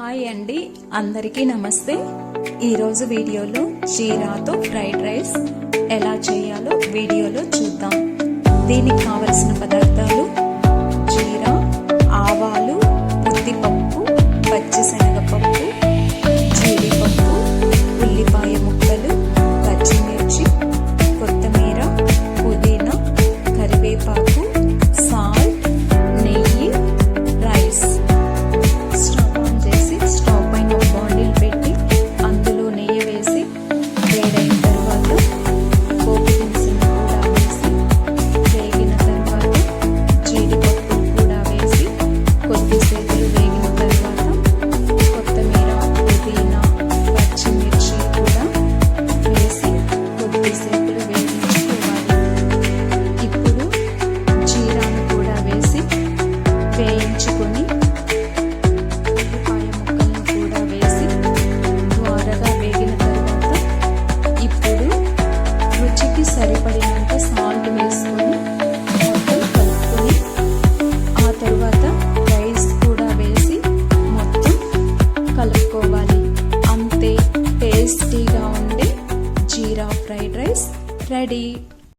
Hi అండి, అందరికీ నమస్తే. ఈరోజు వీడియోలో జీరాతో ఫ్రైడ్ రైస్ ఎలా చేయాలో వీడియోలో చూద్దాం. దీనికి కావలసిన పదార్థాలు: జీరా, ఆవాలు, ఉద్దిపప్పు, పచ్చిశనగపప్పు, జీడిపప్పు, ఉల్లిపాయ ముక్కలు, పచ్చిమిర్చి, కొత్తిమీర, పుదీనా, కరివేపాకు, సాల్ట్, నెయ్యి, రైస్. స్టవ్ ఆన్ చేసి స్టవ్ పైన ఒక బాండిల్ పెట్టి అందులో నెయ్యి వేసి వేడైన తర్వాత పోపు దినుసులు కూడా వేసి వేగిన తర్వాత జీడిపప్పు కూడా వేసి కొద్దిసేపు వేగిన తర్వాత కొత్తిమీర, పుదీనా, పచ్చిమిర్చి కూడా వేసి కొద్దిసేపు వేయించుకోవాలి. ఇప్పుడు జీరాను కూడా వేసి వేయించుకొని ఉల్లిపాయ ముక్కలను కూడా వేసి ద్వారగా వేగిన తర్వాత ఇప్పుడు రుచికి సరిపడినంత సాల్ట్ వేసుకొని మొత్తం కలుపుకొని ఆ తర్వాత రైస్ కూడా వేసి మొత్తం కలుపుకోవాలి. అంతే, టేస్టీగా ఉండే జీరా ఫ్రైడ్ రైస్ రెడీ.